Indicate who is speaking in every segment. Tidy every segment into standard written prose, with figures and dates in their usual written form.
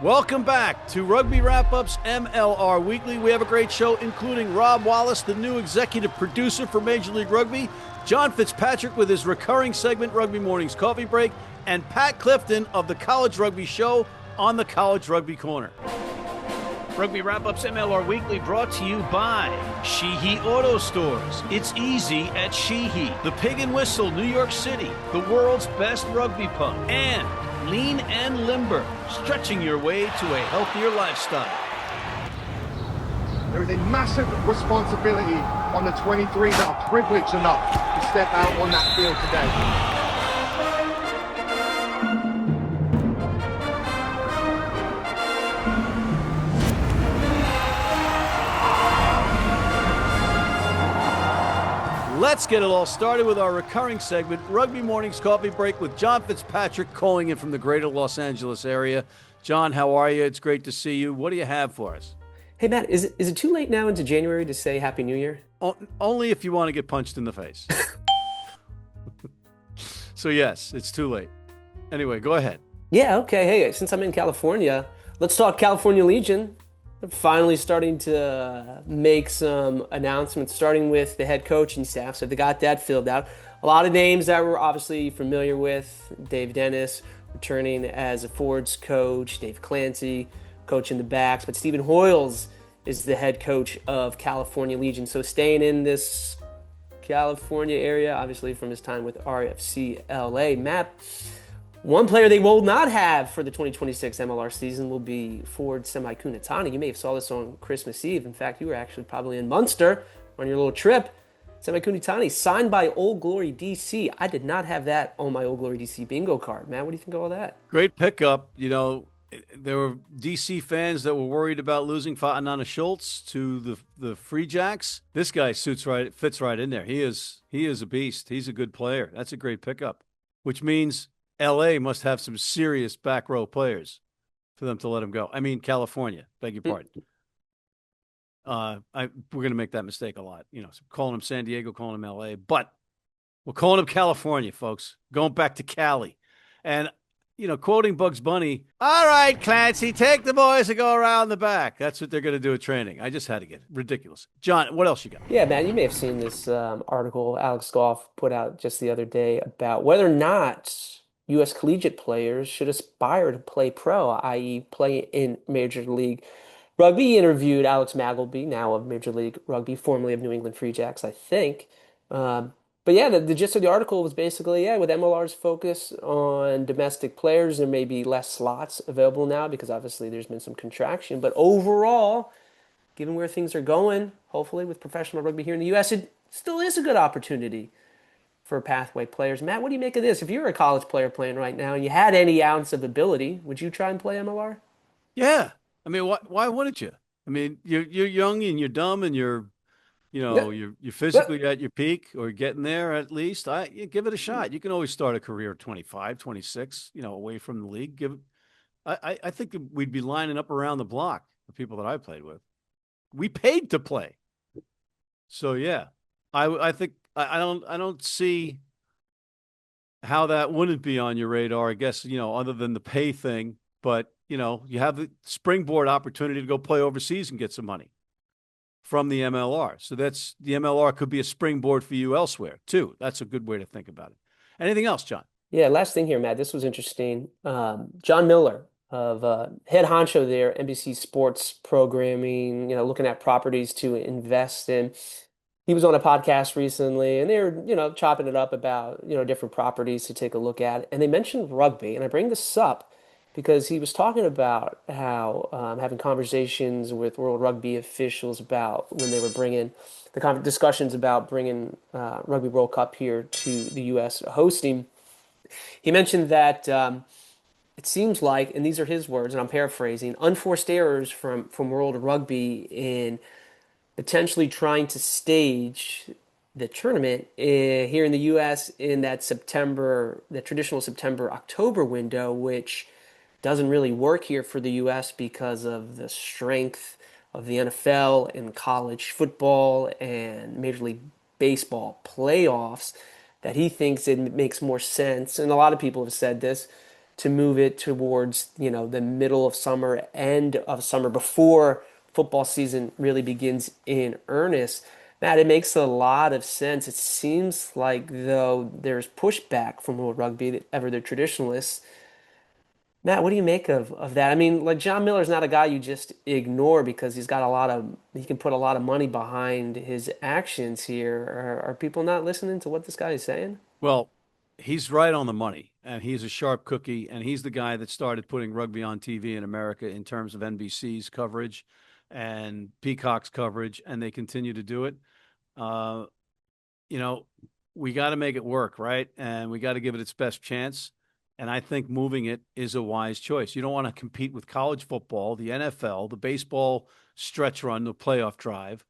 Speaker 1: Welcome back to Rugby Wrap-Up's MLR Weekly. We have a great show, including Rob Wallace, the new executive producer for Major League Rugby, Jon Fitzpatrick with his recurring segment, Rugby Mornings Coffee Break, and Pat Clifton of the College Rugby Show on the College Rugby Corner. Rugby Wrap-Up's MLR Weekly brought to you by Sheehy Auto Stores. It's easy at Sheehy. The Pig and Whistle, New York City, the world's best rugby pub. And Lean and Limber, stretching your way to a healthier lifestyle.
Speaker 2: There is a massive responsibility on the 23 that are privileged enough to step out on that field today.
Speaker 1: Let's get it all started with our recurring segment, Rugby Mornings Coffee Break with Jon Fitzpatrick calling in from the greater Los Angeles area. Jon, how are you? It's great to see you. What do you have for us?
Speaker 3: Hey, Matt, is it too late now into January to say Happy New Year?
Speaker 1: Only if you want to get punched in the face. So, yes, it's too late. Anyway, go ahead.
Speaker 3: Yeah, okay. Hey, since I'm in California, let's talk California Legion. They're finally starting to make some announcements, starting with the head coaching staff. So they got that filled out. A lot of names that we're obviously familiar with. Dave Dennis returning as a forwards coach. Dave Clancy coaching the backs. But Stephen Hoyles is the head coach of California Legion. So staying in this California area, obviously from his time with RFC LA. Matt, one player they will not have for the 2026 MLR season will be forward Semi Kunatani. You may have saw this on Christmas Eve. In fact, you were actually probably in Munster on your little trip. Semi Kunatani signed by Old Glory DC. I did not have that on my Old Glory DC bingo card. Man, what do you think of all that?
Speaker 1: Great pickup. You know, there were DC fans that were worried about losing Fatanana Schultz to the Free Jacks. This guy fits right in there. He is a beast. He's a good player. That's a great pickup, which means LA must have some serious back row players for them to let him go. I mean, California, beg your pardon. We're going to make that mistake a lot. You know, so calling him San Diego, calling him LA, but we're calling him California, folks. Going back to Cali. And, you know, quoting Bugs Bunny, all right, Clancy, take the boys and go around the back. That's what they're going to do at training. I just had to get it. Ridiculous. Jon, what else you got?
Speaker 3: Yeah, man, you may have seen this article Alex Goff put out just the other day about whether or not U.S. collegiate players should aspire to play pro, i.e. play in Major League Rugby. He interviewed Alex Magleby, now of Major League Rugby, formerly of New England Free Jacks, I think. But yeah, the gist of the article was basically, with MLR's focus on domestic players, there may be less slots available now because obviously there's been some contraction. But overall, given where things are going, hopefully with professional rugby here in the U.S., it still is a good opportunity for pathway players. Matt, what do you make of this? If you're a college player playing right now and you had any ounce of ability, would you try and play MLR?
Speaker 1: Yeah. I mean, why wouldn't you? I mean, you're young and you're dumb and you're physically at your peak or getting there at least. You give it a shot. You can always start a career at 25, 26, away from the league. I think that we'd be lining up around the block, the people that I played with. We paid to play. So yeah, I think I don't see how that wouldn't be on your radar, I guess, other than the pay thing. But, you have the springboard opportunity to go play overseas and get some money from the MLR. So the MLR could be a springboard for you elsewhere, too. That's a good way to think about it. Anything else, Jon?
Speaker 3: Yeah, last thing here, Matt. This was interesting. Jon Miller of head honcho there, NBC Sports Programming, looking at properties to invest in. He was on a podcast recently, and they were, chopping it up about, different properties to take a look at. And they mentioned rugby. And I bring this up because he was talking about how having conversations with World Rugby officials about when they were bringing the discussions about bringing Rugby World Cup here to the U.S. hosting. He mentioned that it seems like, and these are his words, and I'm paraphrasing, unforced errors from World Rugby in potentially trying to stage the tournament here in the U.S. in that traditional September-October window, which doesn't really work here for the U.S. because of the strength of the NFL and college football and Major League Baseball playoffs, that he thinks it makes more sense, and a lot of people have said this, to move it towards, the middle of summer, end of summer, before football season really begins in earnest. Matt, it makes a lot of sense. It seems like, though, there's pushback from World Rugby, ever the traditionalists. Matt, what do you make of that? I mean, like, Jon Miller's not a guy you just ignore because he can put a lot of money behind his actions here. Are people not listening to what this guy is saying?
Speaker 1: Well, he's right on the money, and he's a sharp cookie, and he's the guy that started putting rugby on TV in America in terms of NBC's coverage and Peacock's coverage, and they continue to do it. Uh, you know, we got to make it work, right? And we got to give it its best chance. And I think moving it is a wise choice. You don't want to compete with college football, the NFL, the baseball stretch run, the playoff drive.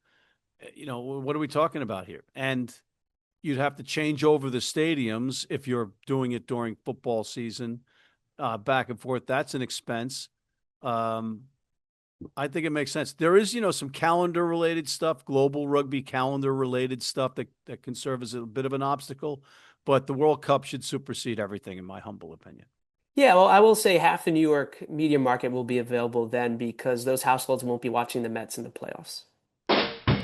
Speaker 1: What are we talking about here? And you'd have to change over the stadiums if you're doing it during football season, back and forth. That's an expense. Um, I think it makes sense. There is, some calendar related stuff, global rugby calendar related stuff that can serve as a bit of an obstacle, but the World Cup should supersede everything, in my humble opinion.
Speaker 3: Yeah, well, I will say half the New York media market will be available then because those households won't be watching the Mets in the playoffs.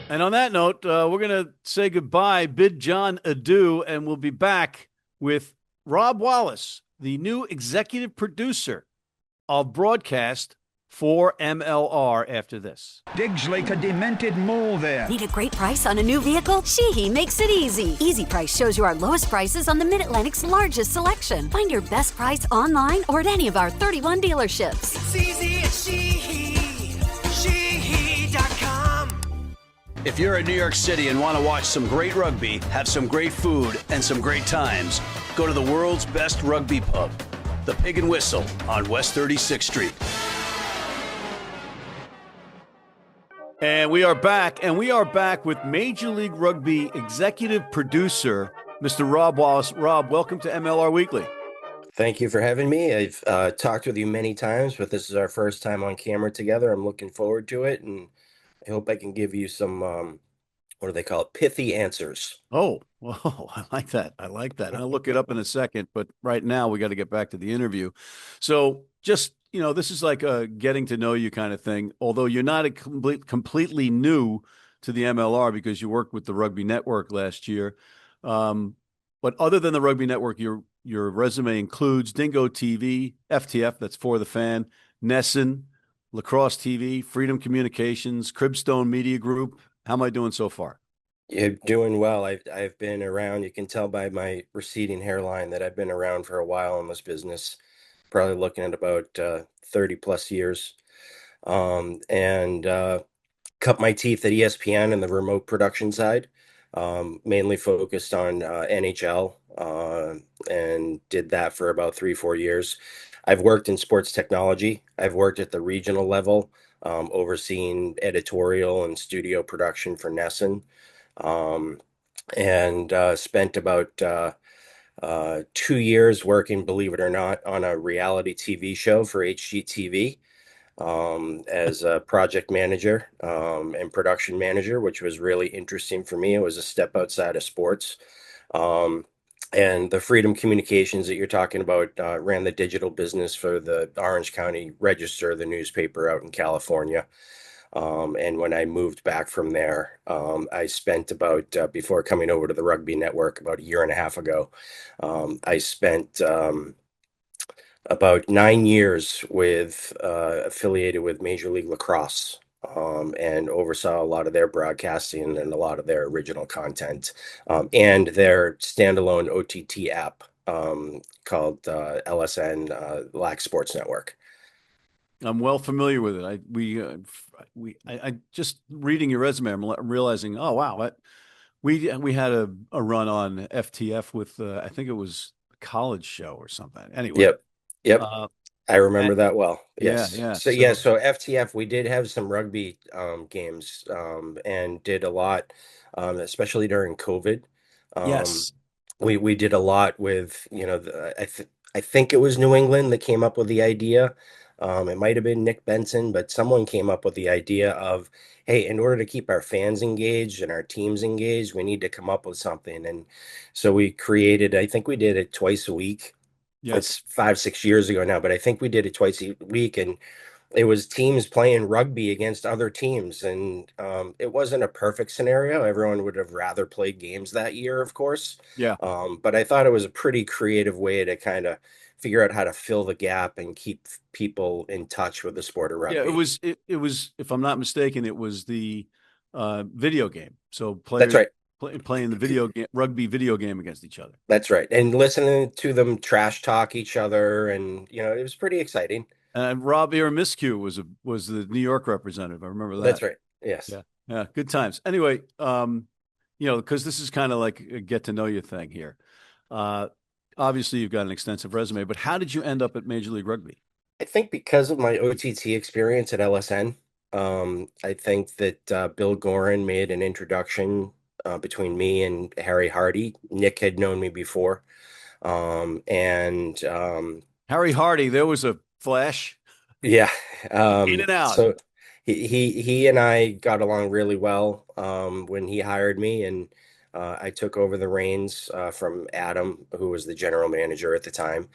Speaker 1: And on that note, we're going to say goodbye, bid Jon adieu, and we'll be back with Rob Wallace, the new executive producer of broadcast for MLR after this.
Speaker 4: Digs like a demented mole there.
Speaker 5: Need a great price on a new vehicle? Sheehy makes it easy. Easy Price shows you our lowest prices on the Mid-Atlantic's largest selection. Find your best price online or at any of our 31 dealerships.
Speaker 6: It's easy at Sheehy. Sheehy.com.
Speaker 7: If you're in New York City and want to watch some great rugby, have some great food, and some great times, go to the world's best rugby pub, the Pig and Whistle on West 36th Street.
Speaker 1: And we are back with Major League Rugby executive producer, Mr. Rob Wallace. Rob, welcome to MLR Weekly.
Speaker 8: Thank you for having me. I've talked with you many times, but this is our first time on camera together. I'm looking forward to it, and I hope I can give you some, what do they call it, pithy answers.
Speaker 1: Oh, whoa, I like that. I'll look it up in a second, but right now we got to get back to the interview. So just, this is like a getting to know you kind of thing, although you're not completely new to the MLR because you worked with the Rugby Network last year. But other than the Rugby Network, your resume includes Dingo TV, FTF, that's For the Fan, Nesson, Lacrosse TV, Freedom Communications, Cribstone Media Group. How am I doing so far?
Speaker 8: You're doing well. I've been around. You can tell by my receding hairline that I've been around for a while in this business, probably looking at about 30 plus years. And cut my teeth at ESPN in the remote production side, mainly focused on NHL, and did that for about 3-4 years. I've worked in sports technology. I've worked at the regional level, overseeing editorial and studio production for Nesson, and spent about 2 years working, believe it or not, on a reality TV show for HGTV, as a project manager and production manager, which was really interesting for me. It was a step outside of sports. And the Freedom Communications that you're talking about, ran the digital business for the Orange County Register, the newspaper out in California. And when I moved back from there, I spent about, before coming over to the Rugby Network about 1.5 years ago, I spent about 9 years affiliated with Major League Lacrosse, and oversaw a lot of their broadcasting and a lot of their original content, and their standalone OTT app, called LSN, Lax Sports Network.
Speaker 1: I'm well familiar with it. I just reading your resume, I'm realizing, oh wow, we had a run on FTF with I think it was a college show or something. Anyway,
Speaker 8: Yep. I remember that well. Yes.
Speaker 1: Yeah.
Speaker 8: So FTF, we did have some rugby games, and did a lot, especially during COVID.
Speaker 1: Yes.
Speaker 8: We did a lot with, I think it was New England that came up with the idea. It might have been Nick Benson, but someone came up with the idea of, hey, in order to keep our fans engaged and our teams engaged, we need to come up with something. And so we created, I think we did it twice a week.
Speaker 1: Yeah.
Speaker 8: It's 5-6 years ago now, but I think we did it twice a week, and it was teams playing rugby against other teams, and it wasn't a perfect scenario. Everyone would have rather played games that year, of course.
Speaker 1: Yeah.
Speaker 8: But I thought it was a pretty creative way to kind of figure out how to fill the gap and keep people in touch with the sport of rugby.
Speaker 1: Yeah, it was, if I'm not mistaken, it was the video game. So
Speaker 8: That's
Speaker 1: players
Speaker 8: right.
Speaker 1: playing the video game, rugby video game against each other.
Speaker 8: That's right. And listening to them trash talk each other, and it was pretty exciting.
Speaker 1: And Rob Miscue was the New York representative. I remember that.
Speaker 8: That's right. Yes.
Speaker 1: Yeah. Yeah. Good times. Anyway, because this is kind of like a get to know you thing here. Obviously you've got an extensive resume, but how did you end up at Major League Rugby?
Speaker 8: I think because of my OTT experience at LSN, I think that Bill Gorin made an introduction between me and Harry Hardy. Nick had known me before. And
Speaker 1: Harry Hardy, there was a flash.
Speaker 8: Yeah.
Speaker 1: In and out.
Speaker 8: So he and I got along really well when he hired me, and I took over the reins from Adam, who was the general manager at the time,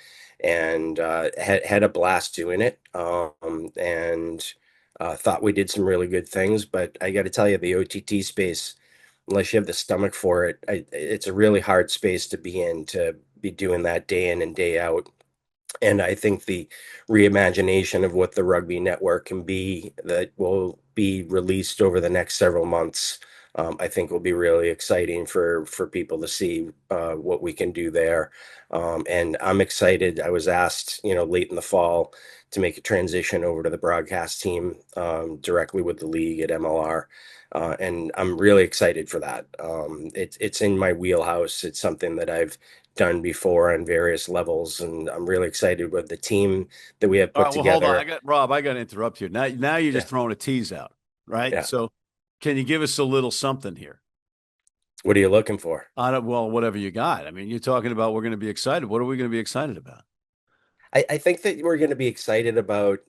Speaker 8: and had a blast doing it, and thought we did some really good things. But I got to tell you, the OTT space, unless you have the stomach for it, it's a really hard space to be in, to be doing that day in and day out. And I think the reimagination of what the rugby network can be, that will be released over the next several months, I think will be really exciting for people to see what we can do there. And I'm excited. I was asked, late in the fall to make a transition over to the broadcast team directly with the league at MLR. And I'm really excited for that. It's in my wheelhouse. It's something that I've done before on various levels, and I'm really excited with the team that we have put together.
Speaker 1: Hold on, I got to interrupt you. Now you're just throwing a tease out, right?
Speaker 8: Yeah.
Speaker 1: So can you give us a little something here?
Speaker 8: What are you looking for?
Speaker 1: Well, whatever you got. I mean, you're talking about we're going to be excited. What are we going to be excited about?
Speaker 8: I think that we're going to be excited about,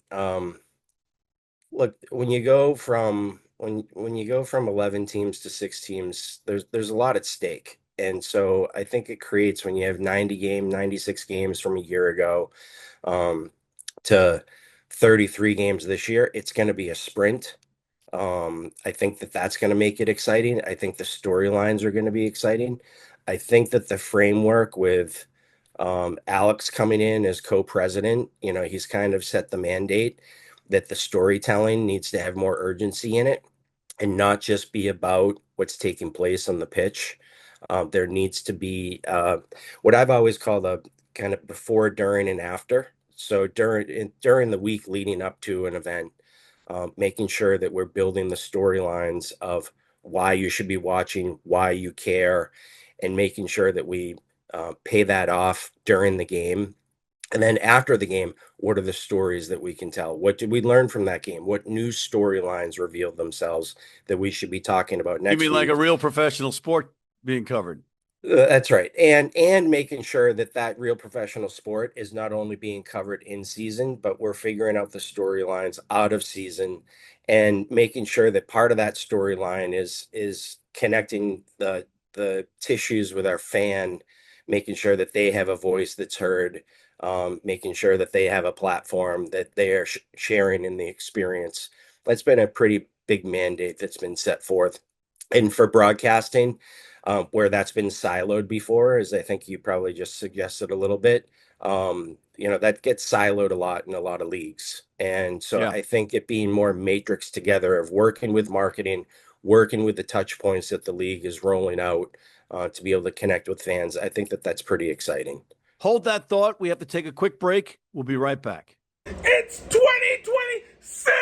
Speaker 8: look, when you go from 11 teams to 6 teams, there's a lot at stake. And so I think it creates, when you have 96 games from a year ago to 33 games this year, it's going to be a sprint. I think that that's going to make it exciting. I think the storylines are going to be exciting. I think that the framework with Alex coming in as co-president, he's kind of set the mandate that the storytelling needs to have more urgency in it and not just be about what's taking place on the pitch. There needs to be what I've always called a kind of before, during, and after. So during the week leading up to an event, making sure that we're building the storylines of why you should be watching, why you care, and making sure that we pay that off during the game. And then after the game, what are the stories that we can tell? What did we learn from that game? What new storylines revealed themselves that we should be talking about next week?
Speaker 1: You mean like a real professional sport being covered?
Speaker 8: That's right. And making sure that real professional sport is not only being covered in season, but we're figuring out the storylines out of season, and making sure that part of that storyline is connecting the tissues with our fan, making sure that they have a voice that's heard, making sure that they have a platform that they are sharing in the experience. That's been a pretty big mandate that's been set forth. And for broadcasting, where that's been siloed before, as I think you probably just suggested a little bit, that gets siloed a lot in a lot of leagues. And so I think it being more matrix together of working with marketing, working with the touch points that the league is rolling out to be able to connect with fans, I think that's pretty exciting.
Speaker 1: Hold that thought. We have to take a quick break. We'll be right back.
Speaker 9: It's 2026!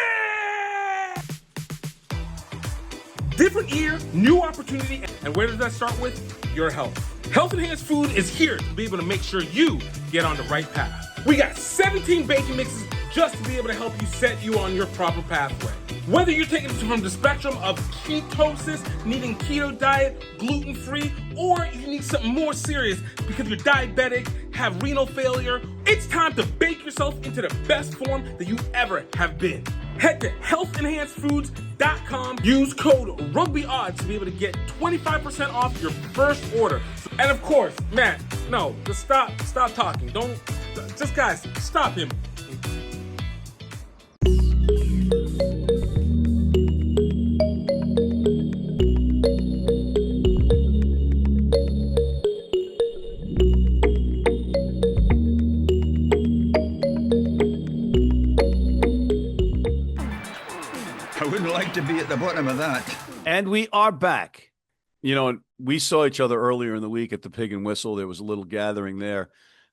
Speaker 9: Different year, new opportunity, and where does that start with? Your health. Health Enhanced Food is here to be able to make sure you get on the right path. We got 17 baking mixes just to be able to help you set you on your proper pathway. Whether you're taking it from the spectrum of ketosis, needing keto diet, gluten-free, or you need something more serious because you're diabetic, have renal failure, it's time to bake yourself into the best form that you ever have been. Head to healthenhancedfoods.com. Use code RugbyOdds to be able to get 25% off your first order. And of course, Matt, no, just stop talking. Don't Just guys, stop him.
Speaker 4: I wouldn't like to be at the bottom of that.
Speaker 1: And we are back. You know, we saw each other earlier in the week at the Pig and Whistle. There was a little gathering there,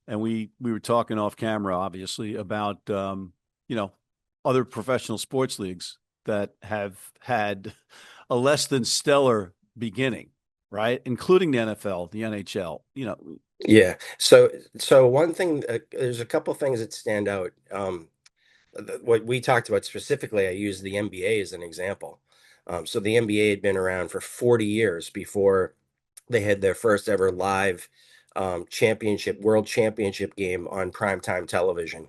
Speaker 1: and we were talking off camera, obviously, about other professional sports leagues that have had a less than stellar beginning, right? Including the NFL, the NHL.
Speaker 8: Yeah. So one thing, there's a couple things that stand out. What we talked about specifically, I used the NBA as an example. So the NBA had been around for 40 years before they had their first ever live world championship game on primetime television.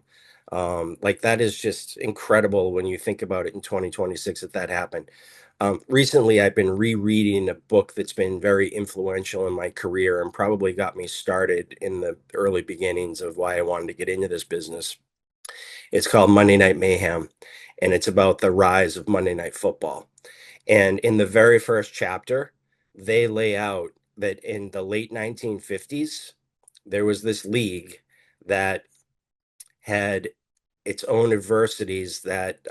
Speaker 8: Like that is just incredible when you think about it in 2026 that happened. Recently, I've been rereading a book that's been very influential in my career and probably got me started in the early beginnings of why I wanted to get into this business. It's called Monday Night Mayhem, and it's about the rise of Monday Night Football. And in the very first chapter, they lay out that in the late 1950s, there was this league that had its own adversities, that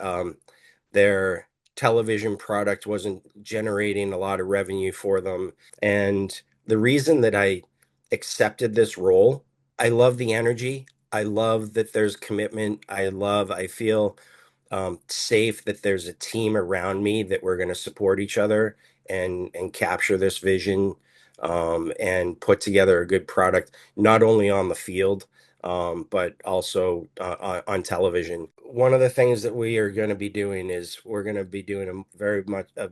Speaker 8: their television product wasn't generating a lot of revenue for them. And the reason that I accepted this role, I love the energy. I love that there's commitment. I feel safe that there's a team around me that we're going to support each other and capture this vision, and put together a good product, not only on the field, but also on television. One of the things that we are going to be doing is we're going to be doing a very much a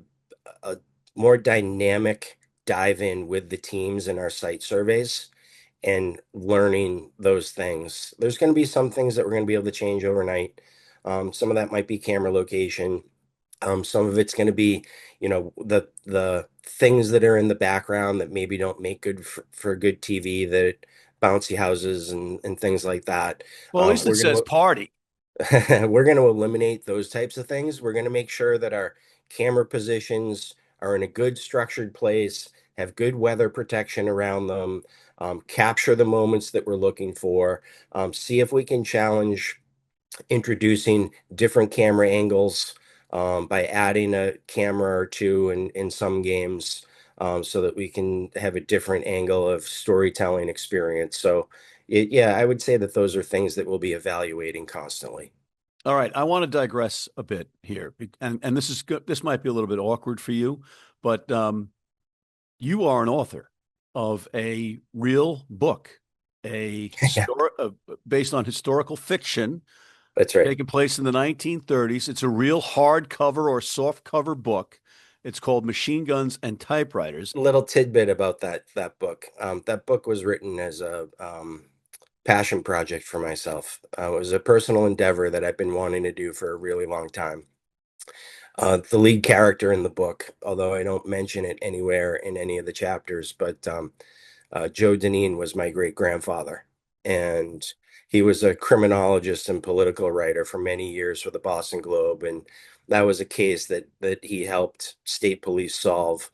Speaker 8: more dynamic dive in with the teams in our site surveys and learning those things. There's going to be some things that we're going to be able to change overnight. Some of that might be camera location. Some of it's going to be, the things that are in the background that maybe don't make good for good TV, that bouncy houses and things like that.
Speaker 1: Well, at least it says party.
Speaker 8: We're going to eliminate those types of things. We're going to make sure that our camera positions are in a good structured place, have good weather protection around them, capture the moments that we're looking for, see if we can challenge introducing different camera angles, by adding a camera or two in some games, so that we can have a different angle of storytelling experience. So I would say that those are things that we'll be evaluating constantly.
Speaker 1: All right, I want to digress a bit here, and this is good. This might be a little bit awkward for you, but you are an author of a real book, based on historical fiction.
Speaker 8: That's right.
Speaker 1: Taking place in the 1930s. It's a real hardcover or soft cover book. It's called Machine Guns and Typewriters.
Speaker 8: A little tidbit about that book. That book was written as a passion project for myself. It was a personal endeavor that I've been wanting to do for a really long time. The lead character in the book, although I don't mention it anywhere in any of the chapters, but Joe Dineen was my great grandfather, and he was a criminologist and political writer for many years for the Boston Globe, and that was a case that he helped state police solve.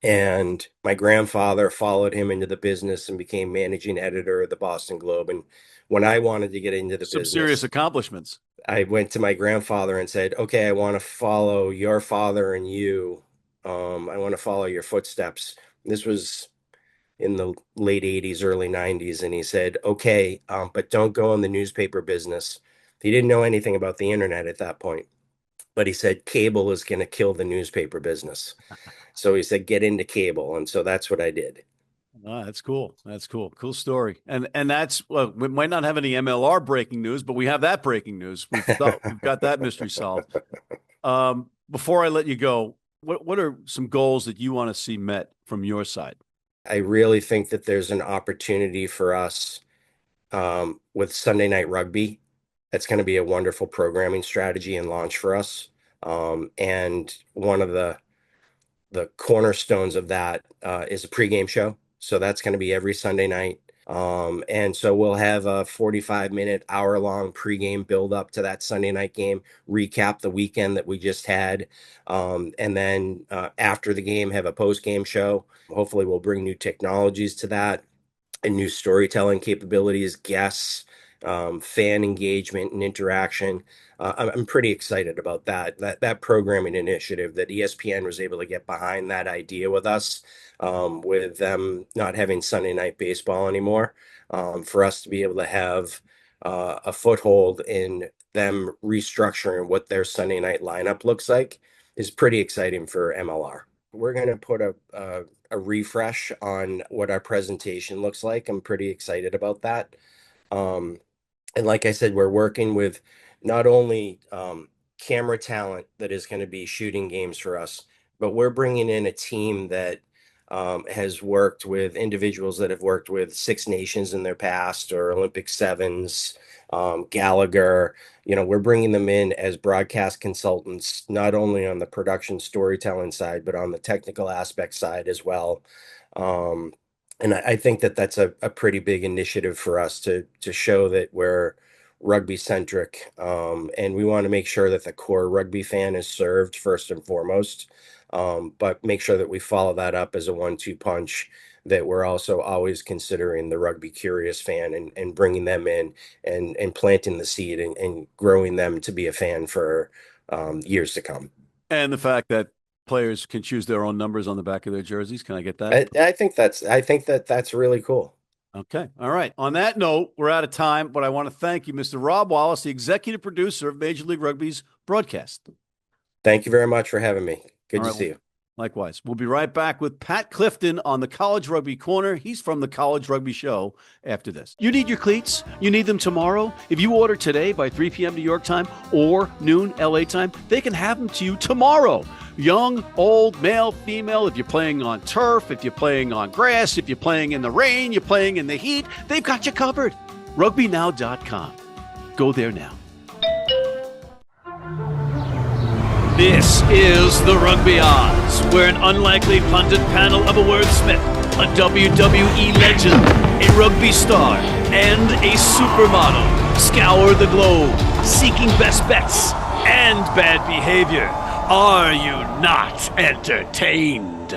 Speaker 8: And my grandfather followed him into the business and became managing editor of the Boston Globe. And when I wanted to get into the business,
Speaker 1: serious accomplishments.
Speaker 8: I went to my grandfather and said, "Okay, I want to follow your father and you. I want to follow your footsteps." This was in the late 80s, early 90s. And he said, "Okay, but don't go in the newspaper business." He didn't know anything about the internet at that point, but he said, "Cable is going to kill the newspaper business." So he said, "Get into cable." And so that's what I did.
Speaker 1: Oh, that's cool. That's cool. Cool story. And that's, well, we might not have any MLR breaking news, but we have that breaking news. We've got that mystery solved. Before I let you go, what are some goals that you want to see met from your side?
Speaker 8: I really think that there's an opportunity for us, with Sunday Night Rugby. That's going to be a wonderful programming strategy and launch for us. And one of the cornerstones of that is a pregame show. So that's going to be every Sunday night. And so we'll have a 45-minute, hour-long pregame build up to that Sunday night game, recap the weekend that we just had, and then after the game, have a post-game show. Hopefully, we'll bring new technologies to that and new storytelling capabilities, guests, fan engagement and interaction. I'm pretty excited about that programming initiative that ESPN was able to get behind that idea with us, with them not having Sunday night baseball anymore, for us to be able to have a foothold in them restructuring what their Sunday night lineup looks like is pretty exciting for MLR. We're going to put a refresh on what our presentation looks like. I'm pretty excited about that. And like I said, we're working with not only camera talent that is going to be shooting games for us, but we're bringing in a team that has worked with individuals that have worked with Six Nations in their past or Olympic Sevens, Gallagher. We're bringing them in as broadcast consultants, not only on the production storytelling side, but on the technical aspect side as well. And I think that that's a pretty big initiative for us to show that we're rugby centric. And we want to make sure that the core rugby fan is served first and foremost, but make sure that we follow that up as a 1-2 punch, that we're also always considering the rugby curious fan and bringing them in and planting the seed and growing them to be a fan for years to come.
Speaker 1: And the fact that players can choose their own numbers on the back of their jerseys. Can I get that?
Speaker 8: I think that's really cool.
Speaker 1: Okay. All right. On that note, we're out of time, but I want to thank you, Mr. Rob Wallace, the executive producer of Major League Rugby's broadcast.
Speaker 8: Thank you very much for having me. Good to see you.
Speaker 1: Likewise. We'll be right back with Pat Clifton on the College Rugby Corner. He's from the College Rugby Show after this. You need your cleats? You need them tomorrow? If you order today by 3 p.m. New York time or noon LA time, they can have them to you tomorrow. Young, old, male, female, if you're playing on turf, if you're playing on grass, if you're playing in the rain, you're playing in the heat, they've got you covered. RugbyNow.com. Go there now. This is the Rugby Odds, where an unlikely pundit panel of a wordsmith, a WWE legend, a rugby star, and a supermodel scour the globe, seeking best bets and bad behavior. Are you not entertained?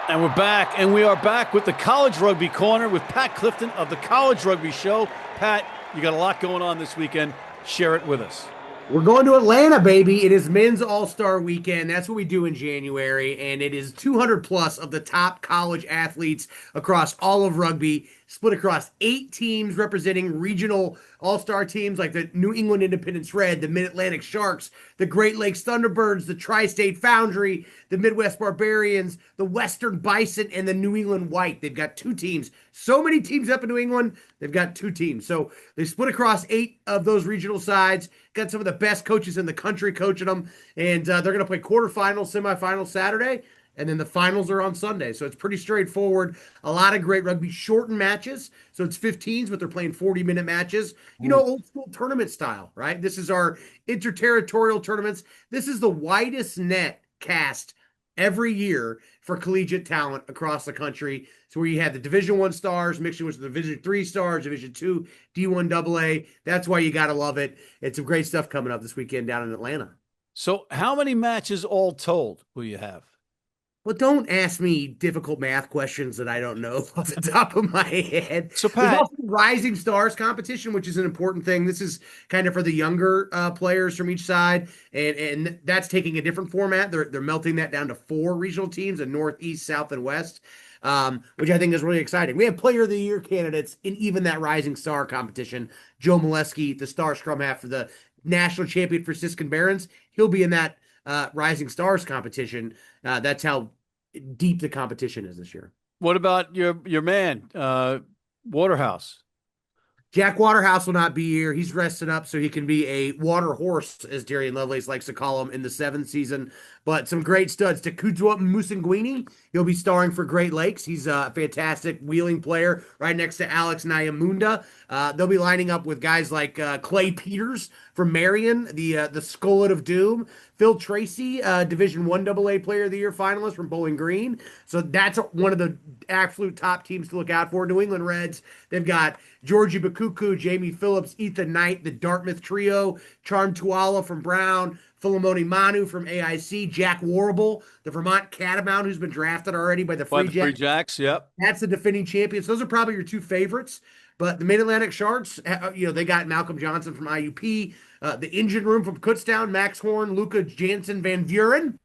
Speaker 1: And we're back, and we are back with the College Rugby Corner with Pat Clifton of the College Rugby Show. Pat, you got a lot going on this weekend. Share it with us.
Speaker 10: We're going to Atlanta, baby. It is Men's All-Star Weekend. That's what we do in January, and it is 200 plus of the top college athletes across all of rugby, split across 8 teams representing regional all-star teams like the New England Independence Red, the Mid-Atlantic Sharks, the Great Lakes Thunderbirds, the Tri-State Foundry, the Midwest Barbarians, the Western Bison, and the New England White. They've got 2 teams. So many teams up in New England, they've got 2 teams. So they split across 8 of those regional sides, got some of the best coaches in the country coaching them, and they're going to play quarterfinals, semifinals Saturday, and then the finals are on Sunday. So it's pretty straightforward. A lot of great rugby, shortened matches. So it's 15s, but they're playing 40-minute matches. Old school tournament style, right? This is our interterritorial tournaments. This is the widest net cast every year for collegiate talent across the country. So where you have the Division I stars mixing with the Division III stars, Division II, D1 AA. That's why you got to love it. It's some great stuff coming up this weekend down in Atlanta.
Speaker 1: So how many matches all told will you have?
Speaker 10: Well, don't ask me difficult math questions that I don't know off the top of my head.
Speaker 1: So, Pat,
Speaker 10: there's also Rising Stars competition, which is an important thing. This is kind of for the younger players from each side, and that's taking a different format. They're melting that down to 4 regional teams in North, East, South, and West, which I think is really exciting. We have Player of the Year candidates in even that Rising Star competition. Joe Molesky, the star scrum half for the national champion for Siskin Barons, he'll be in that Rising Stars competition. That's how deep the competition is this year.
Speaker 1: What about your man, Waterhouse?
Speaker 10: Jack Waterhouse will not be here. He's rested up so he can be a water horse, as Darian Lovelace likes to call him, in the 7th season. But some great studs. Takudwa Musenguini, he'll be starring for Great Lakes. He's a fantastic wheeling player right next to Alex Nyamunda. They'll be lining up with guys like Clay Peters from Marion, the Skullet of Doom. Phil Tracy, Division I AA Player of the Year finalist from Bowling Green. So that's one of the absolute top teams to look out for. New England Reds, they've got Georgie Bakuku, Jamie Phillips, Ethan Knight, the Dartmouth Trio, Charm Tuala from Brown, Philemoni Manu from AIC, Jack Warble, the Vermont Catamount, who's been drafted already by the Free
Speaker 1: Jacks. Yep.
Speaker 10: That's the defending champions. Those are probably your two favorites. But the Mid-Atlantic Sharks, they got Malcolm Johnson from IUP, the Engine Room from Kutztown, Max Horn, Luca Jansen Van Vuren,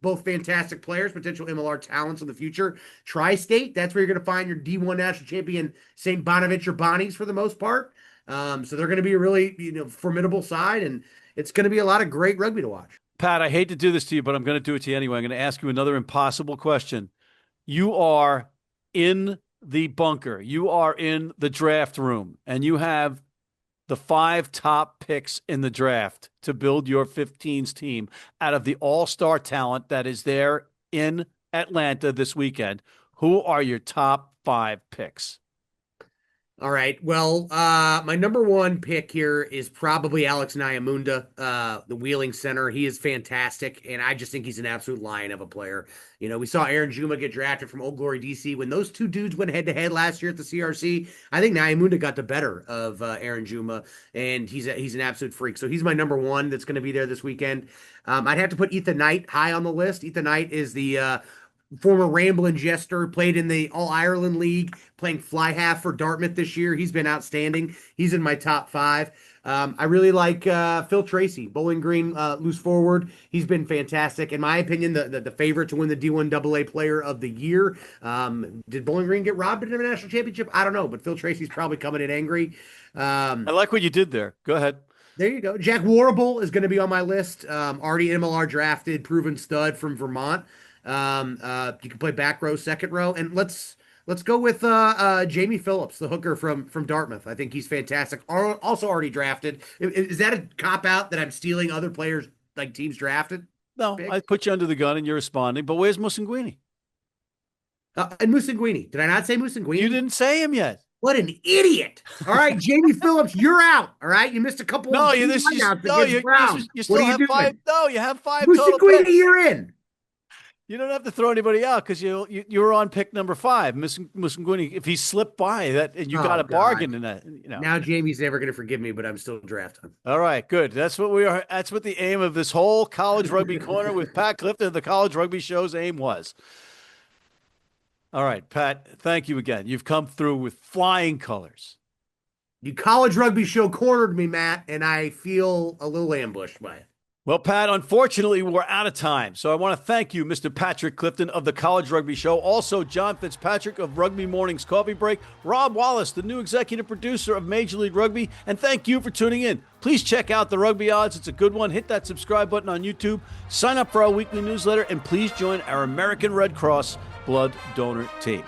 Speaker 10: both fantastic players, potential MLR talents in the future. Tri-State, that's where you're going to find your D1 national champion St. Bonaventure Bonnies for the most part. So they're going to be a really formidable side, and it's going to be a lot of great rugby to watch.
Speaker 1: Pat, I hate to do this to you, but I'm going to do it to you anyway. I'm going to ask you another impossible question. You are in the bunker. You are in the draft room, and you have the 5 top picks in the draft to build your 15s team out of the all-star talent that is there in Atlanta this weekend. Who are your top 5 picks?
Speaker 10: All right. Well, my number 1 pick here is probably Alex Nyamunda, the wheeling center. He is fantastic, and I just think he's an absolute lion of a player. We saw Aaron Juma get drafted from Old Glory, DC. When those two dudes went head-to-head last year at the CRC, I think Nyamunda got the better of Aaron Juma, and he's an absolute freak. So he's my number 1 that's going to be there this weekend. I'd have to put Ethan Knight high on the list. Ethan Knight is the former Ramblin' Jester, played in the All-Ireland League, playing fly half for Dartmouth this year. He's been outstanding. He's in my top 5. I really like Phil Tracy, Bowling Green loose forward. He's been fantastic. In my opinion, the favorite to win the D1 AA Player of the Year. Did Bowling Green get robbed in the national championship? I don't know, but Phil Tracy's probably coming in angry.
Speaker 1: I like what you did there. Go ahead.
Speaker 10: There you go. Jack Warble is going to be on my list. Already MLR drafted, proven stud from Vermont. You can play back row, second row, and let's go with Jamie Phillips, the hooker from Dartmouth. I think he's fantastic. Also already drafted. Is that a cop out that I'm stealing other players like teams drafted?
Speaker 1: No, I put you under the gun and you're responding. But where's Musenguini?
Speaker 10: And Musenguini. Did I not say Musenguini?
Speaker 1: You didn't say him yet.
Speaker 10: What an idiot! All right, Jamie Phillips, you're out. All right, you missed a couple.
Speaker 1: No, you still have 5. No, you have 5 total
Speaker 10: Musenguini,
Speaker 1: picks.
Speaker 10: you're in.
Speaker 1: You don't have to throw anybody out because you were on pick number 5, Musenguini. If he slipped by that, and you got a bargain in that,
Speaker 10: Now Jamie's never going to forgive me, but I'm still drafting him.
Speaker 1: All right, good. That's what we are. That's what the aim of this whole college rugby corner with Pat Clifton, the College Rugby Show's aim was. All right, Pat. Thank you again. You've come through with flying colors.
Speaker 10: You College Rugby Show cornered me, Matt, and I feel a little ambushed by it.
Speaker 1: Well, Pat, unfortunately, we're out of time. So I want to thank you, Mr. Patrick Clifton of the College Rugby Show. Also, John Fitzpatrick of Rugby Mornings Coffee Break. Rob Wallace, the new executive producer of Major League Rugby. And thank you for tuning in. Please check out the Rugby Odds. It's a good one. Hit that subscribe button on YouTube. Sign up for our weekly newsletter. And please join our American Red Cross blood donor team.